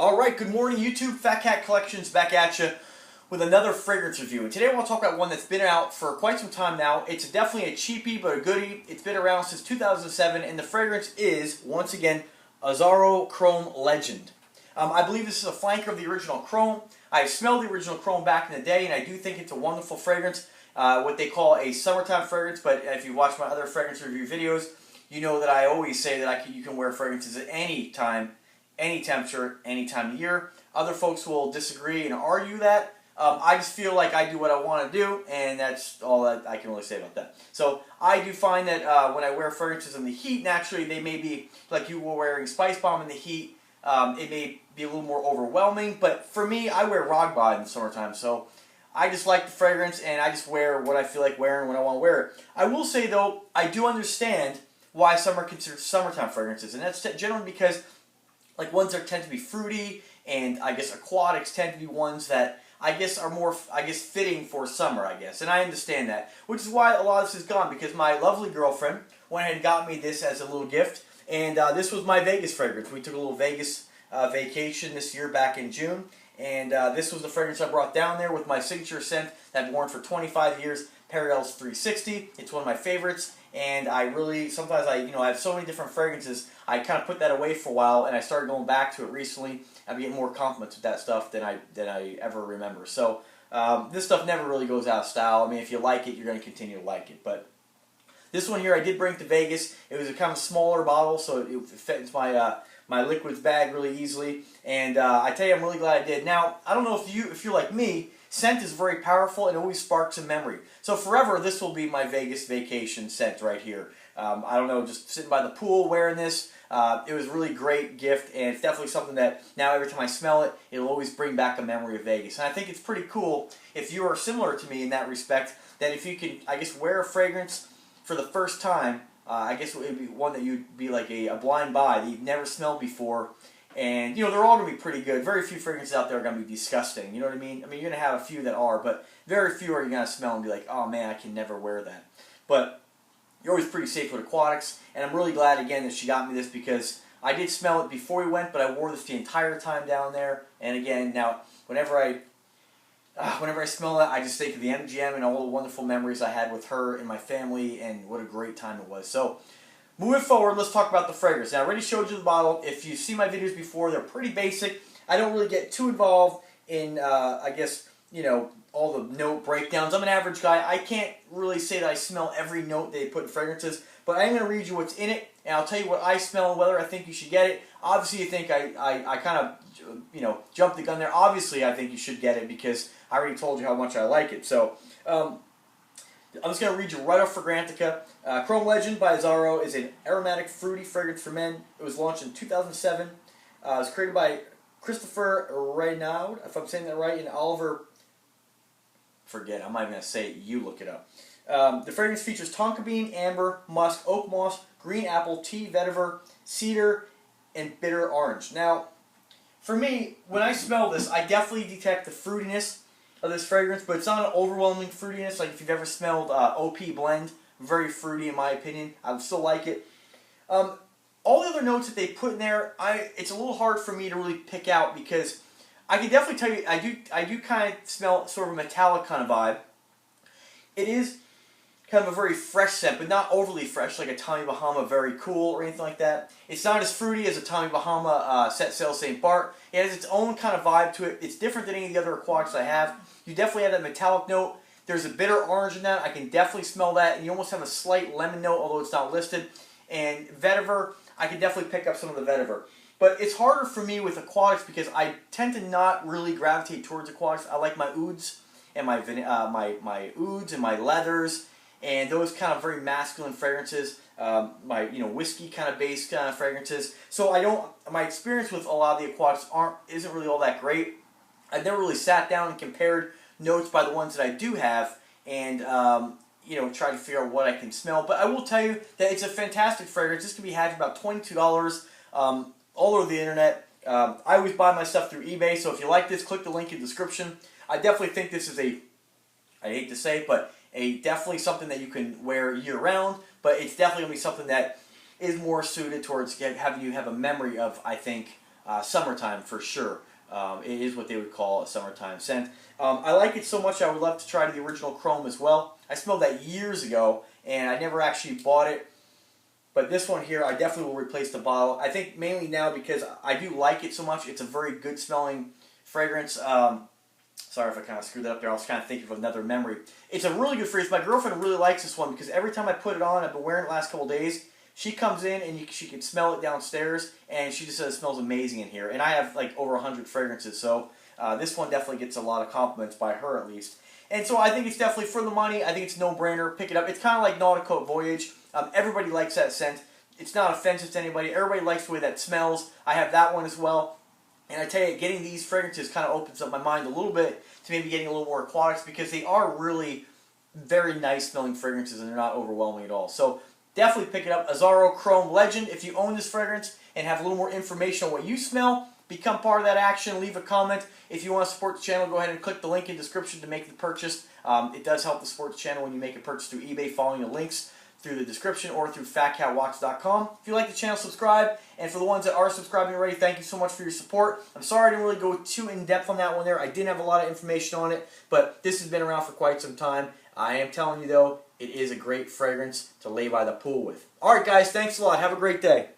Alright, good morning YouTube. Fat Cat Collections back at you with another fragrance review. And today I want to talk about one that's been out for quite some time now. It's definitely a cheapie but a goodie. It's been around since 2007 and the fragrance is, once again, Azzaro Chrome Legend. I believe this is a flanker of the original Chrome. I smelled the original Chrome back in the day and I do think it's a wonderful fragrance. What they call a summertime fragrance, but if you watch my other fragrance review videos, you know that I always say that you can wear fragrances at any time, any temperature, any time of year. Other folks will disagree and argue that. I just feel like I do what I want to do, and that's all that I can really say about that. So I do find that when I wear fragrances in the heat, naturally they may be, like you were wearing Spice Bomb in the heat, it may be a little more overwhelming, but for me, I wear Rogbot in the summertime, so I just like the fragrance, and I just wear what I feel like wearing when I want to wear it. I will say, though, I do understand why some are considered summertime fragrances, and that's generally because like ones that tend to be fruity, and I guess aquatics tend to be ones that I guess are more, fitting for summer, I guess. And I understand that, which is why a lot of this is gone, because my lovely girlfriend went ahead and got me this as a little gift, and this was my Vegas fragrance. We took a little Vegas vacation this year back in June, and this was the fragrance I brought down there with my signature scent that I've worn for 25 years, Periel's 360. It's one of my favorites, and I really, sometimes I have so many different fragrances, I kind of put that away for a while, and I started going back to it recently. I'm getting more compliments with that stuff than I ever remember. So this stuff never really goes out of style. I mean, if you like it, you're going to continue to like it. But this one here, I did bring to Vegas. It was a kind of smaller bottle, so it fit into my liquids bag really easily. And I tell you, I'm really glad I did. Now, I don't know if you're like me. Scent is very powerful and always sparks a memory. So forever, this will be my Vegas vacation scent right here. I don't know, just sitting by the pool wearing this. It was a really great gift, and it's definitely something that now every time I smell it, it'll always bring back a memory of Vegas. And I think it's pretty cool if you are similar to me in that respect, that if you can, I guess, wear a fragrance for the first time, I guess it would be one that you'd be like a blind buy that you've never smelled before. And, they're all going to be pretty good. Very few fragrances out there are going to be disgusting. You know what I mean? I mean, you're going to have a few that are, but very few are you going to smell and be like, oh man, I can never wear that. But you're always pretty safe with aquatics. And I'm really glad, again, that she got me this because I did smell it before we went, but I wore this the entire time down there. And again, now, whenever I smell that, I just think of the MGM and all the wonderful memories I had with her and my family, and what a great time it was. So, moving forward, let's talk about the fragrance. Now, I already showed you the bottle. If you've seen my videos before, they're pretty basic. I don't really get too involved in, all the note breakdowns. I'm an average guy. I can't really say that I smell every note they put in fragrances, but I'm going to read you what's in it, and I'll tell you what I smell and whether I think you should get it. Obviously, you think I kind of, jumped the gun there. Obviously, I think you should get it because I already told you how much I like it. So, I'm just going to read you right off Fragrantica. Chrome Legend by Azzaro is an aromatic, fruity fragrance for men. It was launched in 2007. It was created by Christopher Reynaud, if I'm saying that right, and Oliver... Forget, I'm not even going to say it. You look it up. The fragrance features tonka bean, amber, musk, oak moss, green apple, tea, vetiver, cedar, and bitter orange. Now, for me, when I smell this, I definitely detect the fruitiness of this fragrance, but it's not an overwhelming fruitiness like if you've ever smelled OP Blend. Very fruity in my opinion. I would still like it. All the other notes that they put in there, it's a little hard for me to really pick out because I can definitely tell you I do kind of smell sort of a metallic kind of vibe. It is kind of a very fresh scent, but not overly fresh like a Tommy Bahama Very Cool or anything like that. It's not as fruity as a Tommy Bahama Set Sail St. Bart. It has its own kind of vibe to it. It's different than any of the other aquatics I have. You definitely have that metallic note. There's a bitter orange in that. I can definitely smell that. And you almost have a slight lemon note, although it's not listed. And vetiver, I can definitely pick up some of the vetiver. But it's harder for me with aquatics because I tend to not really gravitate towards aquatics. I like my ouds and my ouds and my leathers and those kind of very masculine fragrances. My whiskey kind of based kind of fragrances. So my experience with a lot of the aquatics isn't really all that great. I've never really sat down and compared notes by the ones that I do have and try to figure out what I can smell. But I will tell you that it's a fantastic fragrance. This can be had for about $22 all over the internet. I always buy my stuff through eBay, so if you like this, click the link in the description. I definitely think this is I hate to say it, but definitely something that you can wear year-round, but it's definitely going to be something that is more suited towards having you have a memory of, I think, summertime for sure. It is what they would call a summertime scent. I like it so much I would love to try the original Chrome as well. I smelled that years ago, and I never actually bought it. But this one here, I definitely will replace the bottle. I think mainly now because I do like it so much. It's a very good smelling fragrance. Sorry if I kind of screwed that up there. I was kind of thinking of another memory. It's a really good fragrance. My girlfriend really likes this one because every time I put it on, I've been wearing it the last couple of days. She comes in and she can smell it downstairs, and she just says it smells amazing in here. And I have like over 100 fragrances, so this one definitely gets a lot of compliments by her at least. And so I think it's definitely for the money. I think it's a no-brainer. Pick it up. It's kind of like Nauticote Voyage. Everybody likes that scent. It's not offensive to anybody. Everybody likes the way that smells. I have that one as well. And I tell you, getting these fragrances kind of opens up my mind a little bit to maybe getting a little more aquatics because they are really very nice smelling fragrances and they're not overwhelming at all. So definitely pick it up. Azzaro Chrome Legend. If you own this fragrance and have a little more information on what you smell, become part of that action. Leave a comment. If you want to support the channel, go ahead and click the link in the description to make the purchase. It does help to support the channel when you make a purchase through eBay, following the links through the description or through fatcatwalks.com. If you like the channel, subscribe. And for the ones that are subscribing already, thank you so much for your support. I'm sorry I didn't really go too in-depth on that one there. I didn't have a lot of information on it, but this has been around for quite some time. I am telling you, though, it is a great fragrance to lay by the pool with. All right, guys, thanks a lot. Have a great day.